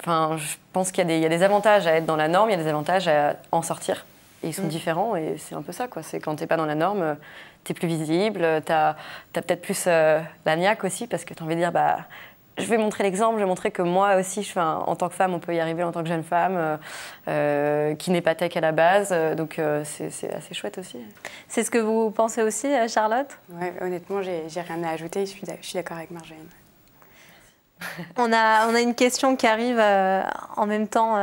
Je pense qu'il y a des avantages à être dans la norme, il y a des avantages à en sortir. Et ils sont différents, et c'est un peu ça, quoi. C'est quand t'es pas dans la norme, tu es plus visible, tu as peut-être plus la niaque aussi, parce que tu as envie de dire, bah, je vais montrer l'exemple, je vais montrer que moi aussi, en tant que femme, on peut y arriver en tant que jeune femme, qui n'est pas tech à la base. Donc c'est assez chouette aussi. C'est ce que vous pensez aussi, Charlotte? Ouais, honnêtement, j'ai rien à ajouter, je suis d'accord avec Marjolaine. On a une question qui arrive en même temps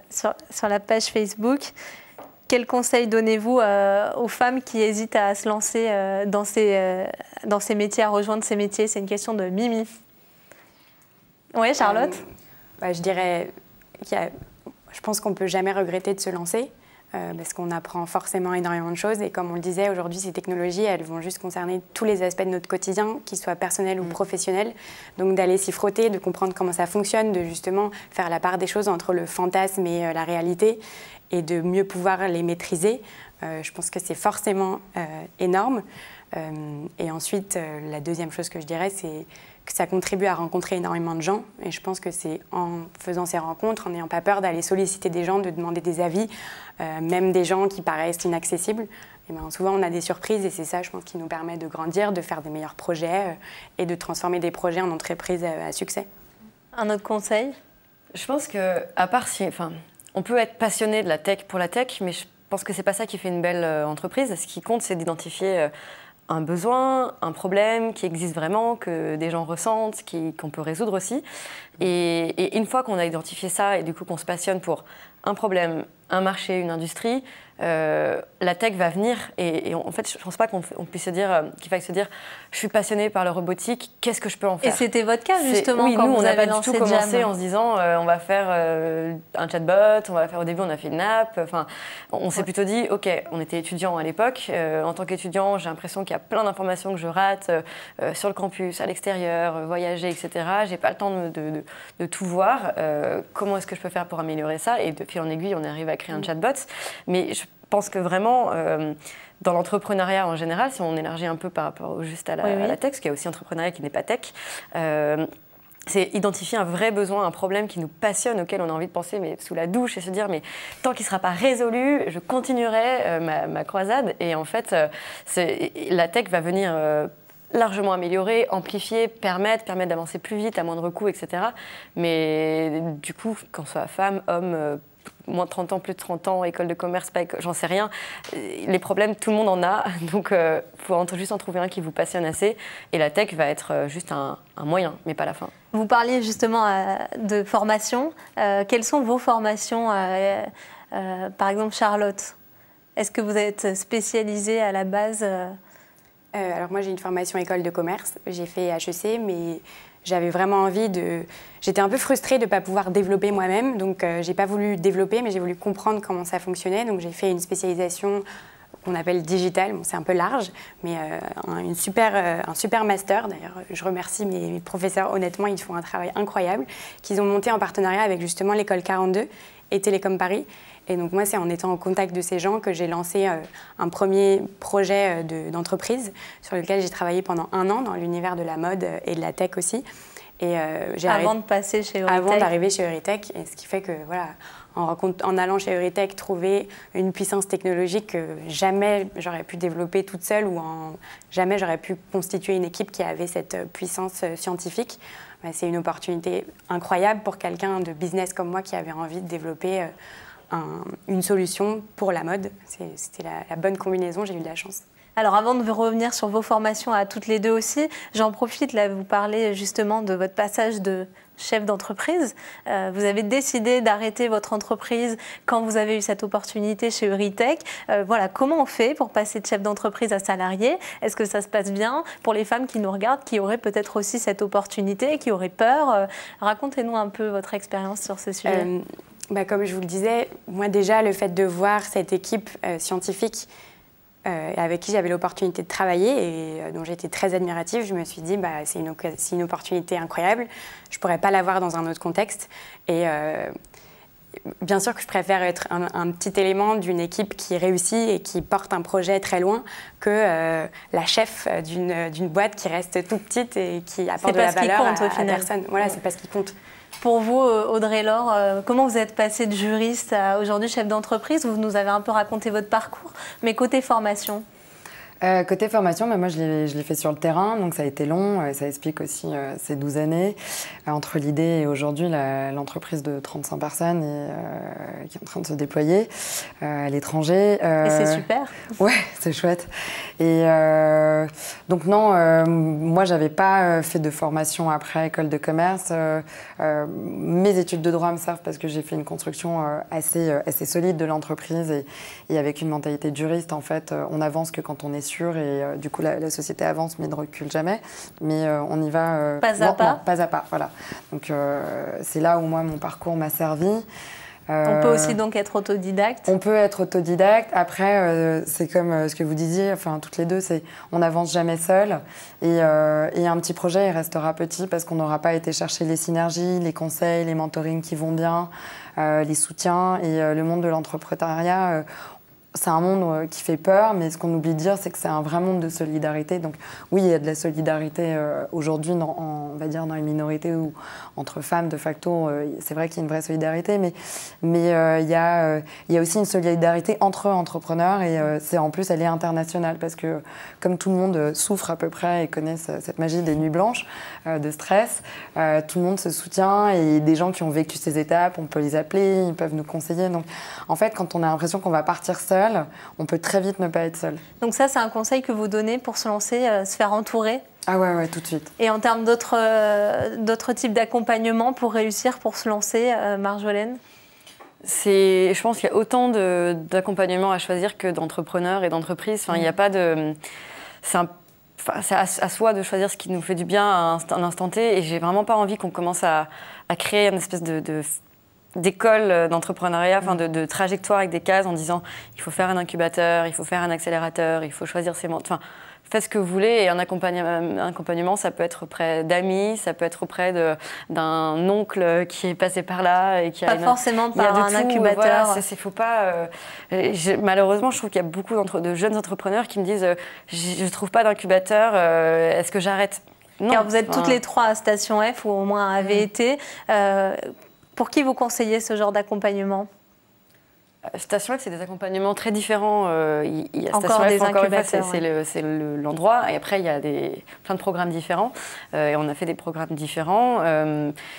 sur la page Facebook. Quel conseil donnez-vous aux femmes qui hésitent à se lancer dans ces métiers, à rejoindre ces métiers? C'est une question de Mimi. Oui, Charlotte? Je dirais je pense qu'on ne peut jamais regretter de se lancer parce qu'on apprend forcément énormément de choses. Et comme on le disait, aujourd'hui, ces technologies, elles vont juste concerner tous les aspects de notre quotidien, qu'ils soient personnels ou professionnels. Donc d'aller s'y frotter, de comprendre comment ça fonctionne, de justement faire la part des choses entre le fantasme et la réalité et de mieux pouvoir les maîtriser. Je pense que c'est forcément énorme. Et ensuite, la deuxième chose que je dirais, c'est que ça contribue à rencontrer énormément de gens. Et je pense que c'est en faisant ces rencontres, en n'ayant pas peur d'aller solliciter des gens, de demander des avis, même des gens qui paraissent inaccessibles. Et bien, souvent, on a des surprises et c'est ça, je pense, qui nous permet de grandir, de faire des meilleurs projets et de transformer des projets en entreprises à succès. Un autre conseil? Je pense qu'à part on peut être passionné de la tech pour la tech, mais je pense que c'est pas ça qui fait une belle entreprise. Ce qui compte, c'est d'identifier un besoin, un problème qui existe vraiment, que des gens ressentent, qu'on peut résoudre aussi. Et une fois qu'on a identifié ça et du coup qu'on se passionne pour un problème, un marché, une industrie, la tech va venir et en fait je ne pense pas qu'on puisse se dire qu'il faille se dire je suis passionnée par le robotique, qu'est-ce que je peux en faire? Et c'était votre cas justement oui, quand nous, vous on n'a avez pas lancé du tout commencé Jam. en se disant on va faire un chatbot, au début on a fait une app, on s'est plutôt dit ok, on était étudiants à l'époque, en tant qu'étudiant j'ai l'impression qu'il y a plein d'informations que je rate sur le campus, à l'extérieur, voyager, etc. J'ai pas le temps de tout voir, comment est-ce que je peux faire pour améliorer ça? Et de fil en aiguille on arrive à créer un chatbot, mais je pense que vraiment, dans l'entrepreneuriat en général, si on élargit un peu par rapport juste à la tech, parce qu'il y a aussi entrepreneuriat qui n'est pas tech, c'est identifier un vrai besoin, un problème qui nous passionne, auquel on a envie de penser mais sous la douche et se dire mais tant qu'il ne sera pas résolu, je continuerai ma croisade. Et en fait, la tech va venir largement améliorer, amplifier, permettre d'avancer plus vite, à moindre coût, etc. Mais du coup, qu'on soit femme, homme, moins de 30 ans, plus de 30 ans, école de commerce, pas j'en sais rien. Les problèmes, tout le monde en a. Donc, il faut juste en trouver un qui vous passionne assez. Et la tech va être juste un moyen, mais pas la fin. Vous parliez justement de formation. Quelles sont vos formations par exemple, Charlotte, est-ce que vous êtes spécialisée à la base Alors moi, j'ai une formation école de commerce. J'ai fait HEC, mais j'avais vraiment envie J'étais un peu frustrée de ne pas pouvoir développer moi-même, donc je n'ai pas voulu développer, mais j'ai voulu comprendre comment ça fonctionnait. Donc j'ai fait une spécialisation qu'on appelle digital, bon, c'est un peu large, mais un super master. D'ailleurs, je remercie mes professeurs, honnêtement, ils font un travail incroyable, qu'ils ont monté en partenariat avec justement l'école 42 et Télécom Paris. Et donc moi, c'est en étant en contact de ces gens que j'ai lancé un premier projet d'entreprise sur lequel j'ai travaillé pendant 1 an dans l'univers de la mode et de la tech aussi. Et avant de passer chez Eurytech. Avant d'arriver chez Eurytech. Et ce qui fait que, voilà, en allant chez Eurytech, trouver une puissance technologique que jamais j'aurais pu développer toute seule ou jamais j'aurais pu constituer une équipe qui avait cette puissance scientifique. C'est une opportunité incroyable pour quelqu'un de business comme moi qui avait envie de développer une solution pour la mode. C'était la bonne combinaison, j'ai eu de la chance. Alors avant de revenir sur vos formations à toutes les deux aussi, j'en profite, là, vous parlez justement de votre passage de chef d'entreprise. Vous avez décidé d'arrêter votre entreprise quand vous avez eu cette opportunité chez Eurytech. Voilà, comment on fait pour passer de chef d'entreprise à salarié? Est-ce que ça se passe bien pour les femmes qui nous regardent, qui auraient peut-être aussi cette opportunité, qui auraient peur? Racontez-nous un peu votre expérience sur ce sujet. Comme je vous le disais, moi déjà, le fait de voir cette équipe scientifique avec qui j'avais l'opportunité de travailler et dont j'étais très admirative, je me suis dit c'est une opportunité incroyable, je ne pourrais pas l'avoir dans un autre contexte. Et bien sûr que je préfère être un petit élément d'une équipe qui réussit et qui porte un projet très loin que la chef d'une boîte qui reste toute petite et qui apporte de la valeur à personne. Voilà, c'est pas ce qui compte. Pour vous, Audrey-Laure, comment vous êtes passée de juriste à aujourd'hui chef d'entreprise? Vous nous avez un peu raconté votre parcours, mais côté formation? Côté formation, moi je l'ai fait sur le terrain, donc ça a été long, ça explique aussi ces 12 années. Entre l'idée et aujourd'hui, l'entreprise de 35 personnes qui est en train de se déployer à l'étranger. Et c'est super. Ouais, c'est chouette. Et donc non, moi j'avais pas fait de formation après école de commerce. Mes études de droit me servent parce que j'ai fait une construction assez solide de l'entreprise et avec une mentalité de juriste, en fait, on avance que quand on est sûr et du coup la société avance mais ne recule jamais. Mais on y va pas à pas. Non, pas à pas, voilà. Donc c'est là où moi mon parcours m'a servi. On peut aussi donc être autodidacte. On peut être autodidacte. Après, c'est comme ce que vous disiez, enfin toutes les deux, c'est on n'avance jamais seul. Et un petit projet, il restera petit parce qu'on n'aura pas été chercher les synergies, les conseils, les mentorings qui vont bien, les soutiens. Et le monde de l'entrepreneuriat, c'est un monde qui fait peur, mais ce qu'on oublie de dire, c'est que c'est un vrai monde de solidarité. Donc oui, il y a de la solidarité aujourd'hui, on va dire, dans les minorités ou entre femmes, de facto, c'est vrai qu'il y a une vraie solidarité, mais il y a aussi une solidarité entre entrepreneurs et en plus, elle est internationale parce que comme tout le monde souffre à peu près et connaît cette magie des nuits blanches, de stress, tout le monde se soutient et des gens qui ont vécu ces étapes, on peut les appeler, ils peuvent nous conseiller. Donc en fait, quand on a l'impression qu'on va partir seul, on peut très vite ne pas être seul. Donc ça, c'est un conseil que vous donnez pour se lancer, se faire entourer? Ah ouais, tout de suite. Et en termes d'autres types d'accompagnement pour réussir, pour se lancer, Marjolaine? Je pense qu'il y a autant d'accompagnement à choisir que d'entrepreneurs et d'entreprises. Enfin, il n'y a pas de... C'est à soi de choisir ce qui nous fait du bien à un instant T. Et j'ai vraiment pas envie qu'on commence à créer une espèce d'école d'entrepreneuriat, enfin de trajectoire avec des cases en disant il faut faire un incubateur, il faut faire un accélérateur, il faut choisir ses mentors. Enfin, faites ce que vous voulez et un accompagnement, ça peut être auprès d'amis, ça peut être auprès d'un oncle qui est passé par là et qui pas forcément par un incubateur. Voilà, faut pas. Malheureusement, je trouve qu'il y a beaucoup de jeunes entrepreneurs qui me disent je ne trouve pas d'incubateur, est-ce que j'arrête? Non. Car vous êtes toutes les trois à Station F ou au moins avez été. Pour qui vous conseillez ce genre d'accompagnement? Station F, c'est des accompagnements très différents. Il y a encore Station des F, encore une fois, incubateurs. c'est l'endroit. Et après, il y a plein de programmes différents. Et on a fait des programmes différents.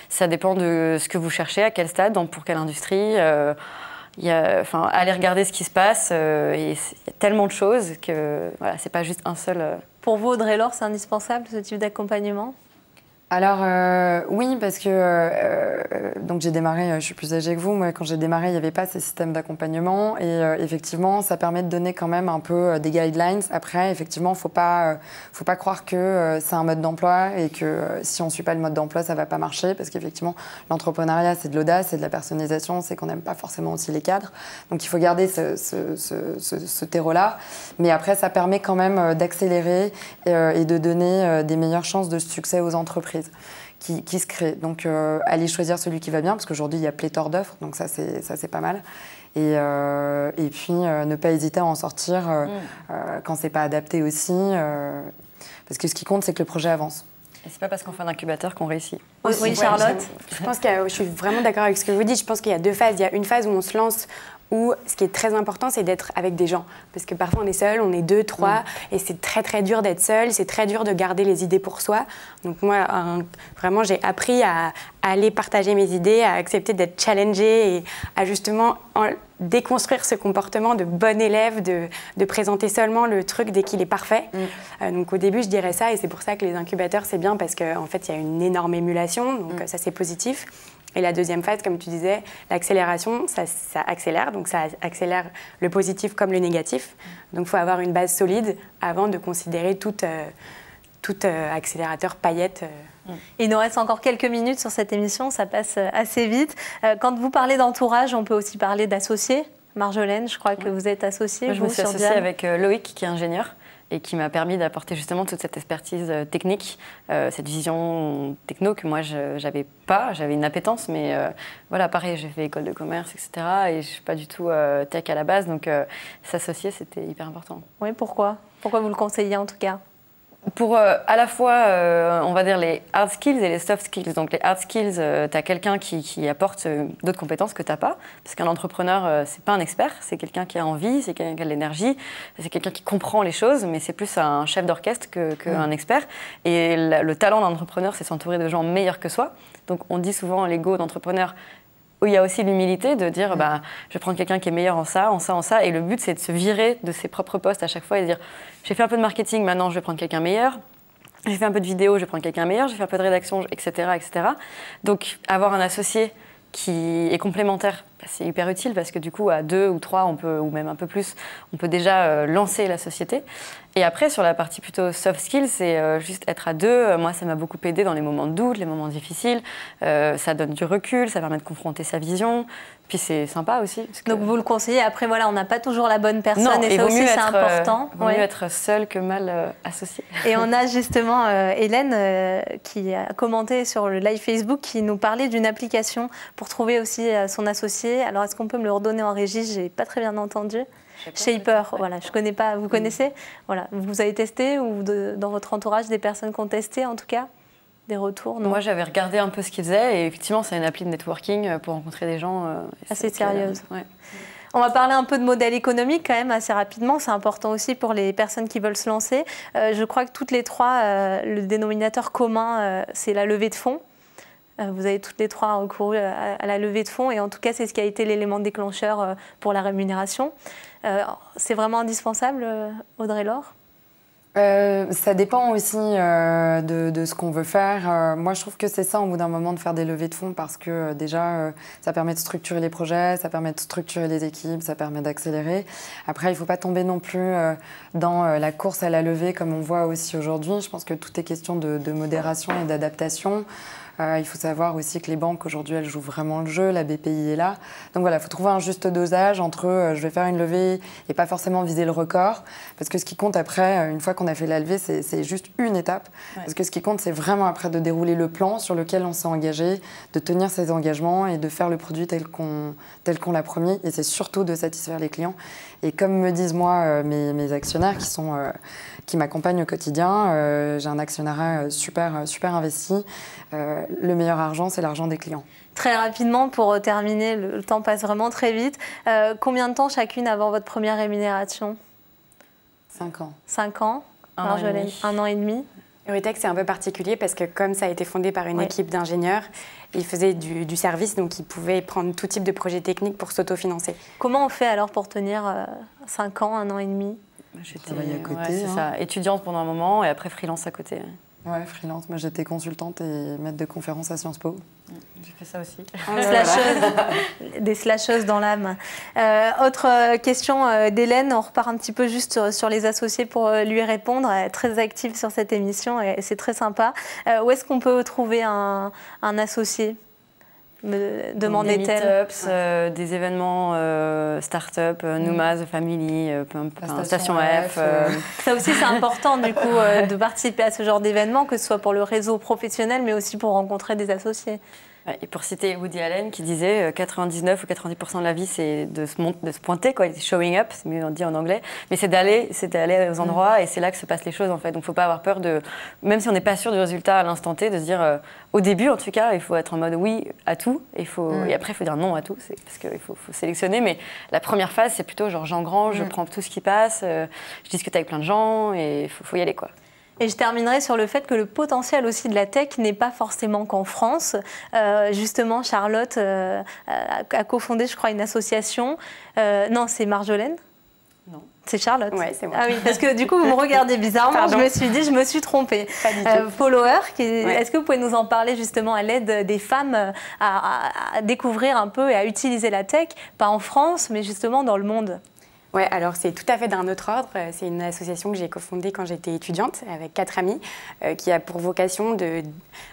Ça dépend de ce que vous cherchez, à quel stade, pour quelle industrie. Allez regarder ce qui se passe. Il y a tellement de choses que voilà, c'est pas juste un seul. Pour vous, Audrey-Laure, c'est indispensable ce type d'accompagnement? Alors oui, parce que donc j'ai démarré, je suis plus âgée que vous, moi quand j'ai démarré il n'y avait pas ces systèmes d'accompagnement et effectivement ça permet de donner quand même un peu des guidelines. Après effectivement faut pas croire que c'est un mode d'emploi et que si on ne suit pas le mode d'emploi ça va pas marcher parce qu'effectivement l'entrepreneuriat c'est de l'audace, c'est de la personnalisation, c'est qu'on n'aime pas forcément aussi les cadres. Donc il faut garder ce terreau-là, mais après ça permet quand même d'accélérer et de donner des meilleures chances de succès aux entreprises qui se créent. Donc allez choisir celui qui va bien, parce qu'aujourd'hui il y a pléthore d'offres, donc ça c'est pas mal. Et puis ne pas hésiter à en sortir quand c'est pas adapté aussi, parce que ce qui compte c'est que le projet avance. Et c'est pas parce qu'on fait un incubateur qu'on réussit. Oui, Charlotte. Je pense je suis vraiment d'accord avec ce que vous dites. Je pense qu'il y a deux phases. Il y a une phase où on se lance, où ce qui est très important, c'est d'être avec des gens. Parce que parfois, on est seul, on est 2, 3, et c'est très, très dur d'être seul. C'est très dur de garder les idées pour soi. Donc moi, vraiment, j'ai appris à aller partager mes idées, à accepter d'être challengée et à justement déconstruire ce comportement de bon élève, de présenter seulement le truc dès qu'il est parfait. Donc au début, je dirais ça, et c'est pour ça que les incubateurs, c'est bien, parce qu'en fait, il y a une énorme émulation, donc ça, c'est positif. Et la deuxième phase, comme tu disais, l'accélération, ça accélère. Donc ça accélère le positif comme le négatif. Donc il faut avoir une base solide avant de considérer tout accélérateur paillette. Il nous reste encore quelques minutes sur cette émission, ça passe assez vite. Quand vous parlez d'entourage, on peut aussi parler d'associés. Marjolaine, je crois que vous êtes associée. Moi, je me suis associée avec Loïc, qui est ingénieur, et qui m'a permis d'apporter justement toute cette expertise technique, cette vision techno que moi j'avais pas, j'avais une appétence, mais voilà, pareil, j'ai fait école de commerce, etc. et je suis pas du tout tech à la base, donc s'associer c'était hyper important. Oui, pourquoi? Pourquoi vous le conseillez en tout cas? Pour à la fois, on va dire, les hard skills et les soft skills. Donc les hard skills, tu as quelqu'un qui apporte d'autres compétences que tu n'as pas. Parce qu'un entrepreneur, c'est pas un expert, c'est quelqu'un qui a envie, c'est quelqu'un qui a de l'énergie, c'est quelqu'un qui comprend les choses, mais c'est plus un chef d'orchestre qu'un expert. Et le talent d'un entrepreneur, c'est s'entourer de gens meilleurs que soi. Donc on dit souvent l'ego d'entrepreneur, où il y a aussi l'humilité de dire je vais prendre quelqu'un qui est meilleur en ça, en ça, en ça. Et le but, c'est de se virer de ses propres postes à chaque fois et de dire j'ai fait un peu de marketing, maintenant je vais prendre quelqu'un meilleur. J'ai fait un peu de vidéo, je vais prendre quelqu'un meilleur. J'ai fait un peu de rédaction, etc., etc. Donc avoir un associé qui est complémentaire, c'est hyper utile parce que du coup, à 2 ou 3, ou même un peu plus, on peut déjà lancer la société. Et après, sur la partie plutôt soft skills, c'est juste être à 2. Moi, ça m'a beaucoup aidé dans les moments de doute, les moments difficiles. Ça donne du recul, ça permet de confronter sa vision. Puis c'est sympa aussi. Donc vous le conseillez. Après, voilà, on n'a pas toujours la bonne personne non, et ça aussi, c'est important. Il vaut mieux être seul que mal associé. Et on a justement Hélène qui a commenté sur le live Facebook qui nous parlait d'une application pour trouver aussi son associé. Alors, est-ce qu'on peut me le redonner en régie? J'ai pas très bien entendu. Shaper, voilà, je connais pas. Vous connaissez? Voilà, vous avez testé ou dans votre entourage des personnes qui ont testé en tout cas? Des retours? Non. Moi, j'avais regardé un peu ce qu'ils faisaient et effectivement, c'est une appli de networking pour rencontrer des gens assez sérieuses. Ouais. On va parler un peu de modèle économique quand même assez rapidement. C'est important aussi pour les personnes qui veulent se lancer. Je crois que toutes les trois, le dénominateur commun, c'est la levée de fonds. Vous avez toutes les trois recouru à la levée de fonds et en tout cas, c'est ce qui a été l'élément déclencheur pour la rémunération. C'est vraiment indispensable, Audrey-Laure? Ça dépend aussi de ce qu'on veut faire. Moi, je trouve que c'est ça, au bout d'un moment, de faire des levées de fonds parce que déjà, ça permet de structurer les projets, ça permet de structurer les équipes, ça permet d'accélérer. Après, il ne faut pas tomber non plus dans la course à la levée comme on voit aussi aujourd'hui. Je pense que tout est question de modération et d'adaptation. Il faut savoir aussi que les banques, aujourd'hui, elles jouent vraiment le jeu. La BPI est là. Donc voilà, il faut trouver un juste dosage entre je vais faire une levée et pas forcément viser le record. Parce que ce qui compte après, une fois qu'on a fait la levée, c'est juste une étape. Ouais. Parce que ce qui compte, c'est vraiment après de dérouler le plan sur lequel on s'est engagé, de tenir ses engagements et de faire le produit tel qu'on l'a promis. Et c'est surtout de satisfaire les clients. Et comme me disent moi mes actionnaires qui m'accompagnent au quotidien, j'ai un actionnariat super investi. Le meilleur argent, c'est l'argent des clients. Très rapidement, pour terminer, le temps passe vraiment très vite. Combien de temps chacune avant votre première rémunération? 5 ans. 5 ans. Marjolaine, 1 an et demi. Eurytech, c'est un peu particulier parce que comme ça a été fondé par une équipe d'ingénieurs, ils faisaient du service, donc ils pouvaient prendre tout type de projet technique pour s'autofinancer. Comment on fait alors pour tenir 5 ans, 1 an et demi? J'étais à côté, ça. Étudiante pendant un moment et après freelance à côté. Ouais, freelance. Moi, j'étais consultante et maître de conférence à Sciences Po. J'ai fait ça aussi. Des slasheuses dans l'âme. Autre question d'Hélène, on repart un petit peu juste sur les associés pour lui répondre. Elle est très active sur cette émission et c'est très sympa. Où est-ce qu'on peut trouver un associé? Me demandait-elle. Des meetups, des événements start-up, Nouma, The Family, Station F. Ça aussi, c'est important du coup de participer à ce genre d'événements, que ce soit pour le réseau professionnel, mais aussi pour rencontrer des associés. Et pour citer Woody Allen qui disait 99 ou 90% de la vie, c'est de se pointer, quoi, showing up, c'est mieux dit en anglais, mais c'est d'aller aux endroits et c'est là que se passent les choses en fait. Donc il ne faut pas avoir peur même si on n'est pas sûr du résultat à l'instant T, de se dire au début en tout cas, il faut être en mode oui à tout et après il faut dire non à tout, parce qu'il faut sélectionner. Mais la première phase, c'est plutôt genre j'engrange, je prends tout ce qui passe, je discute avec plein de gens et il faut y aller quoi. Et je terminerai sur le fait que le potentiel aussi de la tech n'est pas forcément qu'en France. Justement, Charlotte a cofondé, je crois, une association. Non, c'est Marjolaine? Non. C'est Charlotte? Oui, c'est moi. Ah oui, parce que du coup, vous me regardez bizarrement. Pardon. Je me suis dit, je me suis trompée. Pas du tout. Follower, est-ce que vous pouvez nous en parler justement à l'aide des femmes à découvrir un peu et à utiliser la tech, pas en France, mais justement dans le monde? Oui, alors c'est tout à fait d'un autre ordre. C'est une association que j'ai cofondée quand j'étais étudiante avec 4 amis qui a pour vocation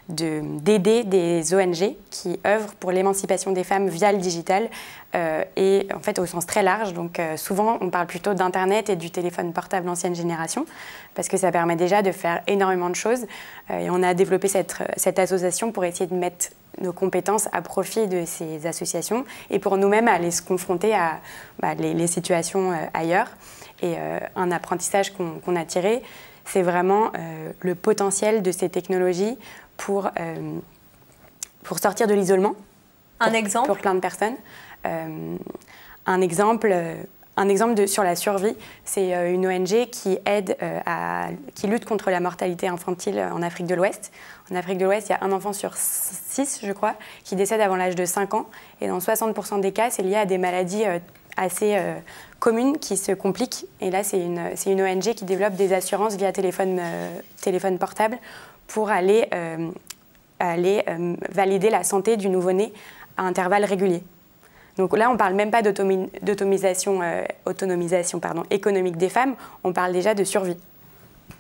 d'aider des ONG qui œuvrent pour l'émancipation des femmes via le digital et en fait au sens très large. Donc souvent on parle plutôt d'Internet et du téléphone portable ancienne génération parce que ça permet déjà de faire énormément de choses et on a développé cette association pour essayer de mettre nos compétences à profit de ces associations et pour nous-mêmes aller se confronter à les situations ailleurs. Et un apprentissage qu'on a tiré, c'est vraiment le potentiel de ces technologies pour sortir de l'isolement. Un exemple pour plein de personnes. Un exemple sur la survie, c'est une ONG qui qui lutte contre la mortalité infantile en Afrique de l'Ouest. En Afrique de l'Ouest, il y a un enfant sur 6, je crois, qui décède avant l'âge de 5 ans. Et dans 60% des cas, c'est lié à des maladies assez communes qui se compliquent. Et là, c'est une ONG qui développe des assurances via téléphone portable pour aller valider la santé du nouveau-né à intervalles réguliers. Donc là, on ne parle même pas d'autonomisation économique des femmes, on parle déjà de survie.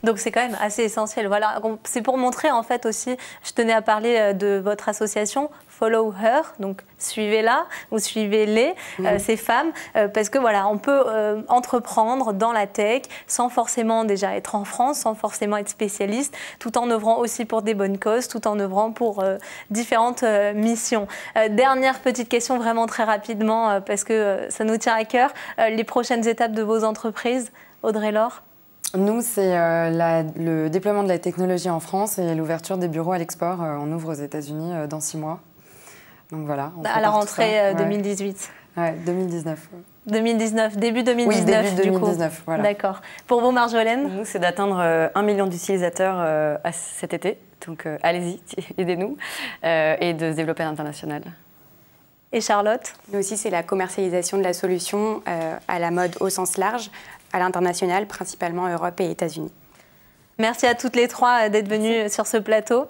Donc c'est quand même assez essentiel. Voilà, c'est pour montrer en fait aussi, je tenais à parler de votre association Follow Her, donc suivez-la ou suivez-les, ces femmes, parce que voilà, on peut entreprendre dans la tech sans forcément déjà être en France, sans forcément être spécialiste, tout en œuvrant aussi pour des bonnes causes, tout en œuvrant pour différentes missions. Dernière petite question vraiment très rapidement, parce que ça nous tient à cœur, les prochaines étapes de vos entreprises, Audrey-Laure? Nous, c'est le déploiement de la technologie en France et l'ouverture des bureaux à l'export. On ouvre aux États-Unis dans 6 mois. Donc voilà. À la rentrée 2018. Ouais, 2019. 2019, début 2019. Oui, début 2019, voilà. D'accord. Pour vous, Marjolaine? Nous, c'est d'atteindre 1 million d'utilisateurs cet été. Donc allez-y, aidez-nous. Et de se développer à l'international. Et Charlotte? Nous aussi, c'est la commercialisation de la solution à la mode au sens large, à l'international, principalement Europe et États-Unis. Merci à toutes les trois d'être venues sur ce plateau.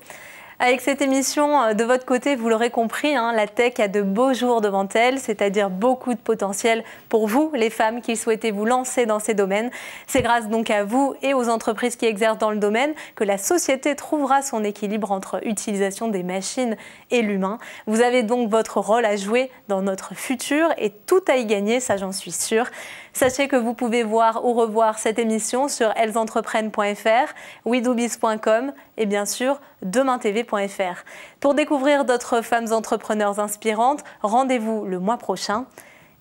Avec cette émission, de votre côté, vous l'aurez compris, la tech a de beaux jours devant elle, c'est-à-dire beaucoup de potentiel pour vous, les femmes qui souhaitez vous lancer dans ces domaines. C'est grâce donc à vous et aux entreprises qui exercent dans le domaine que la société trouvera son équilibre entre utilisation des machines et l'humain. Vous avez donc votre rôle à jouer dans notre futur et tout à y gagner, ça j'en suis sûre. Sachez que vous pouvez voir ou revoir cette émission sur ellesentreprenent.fr, wedobiz.com et bien sûr demaintv.fr. Pour découvrir d'autres femmes entrepreneurs inspirantes, rendez-vous le mois prochain.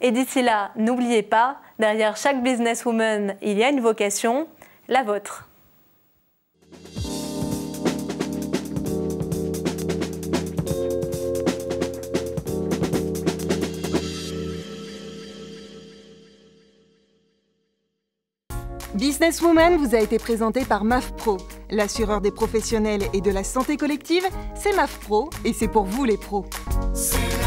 Et d'ici là, n'oubliez pas, derrière chaque businesswoman, il y a une vocation, la vôtre. Businesswoman vous a été présenté par MAFPRO. L'assureur des professionnels et de la santé collective, c'est MAFPRO et c'est pour vous les pros. C'est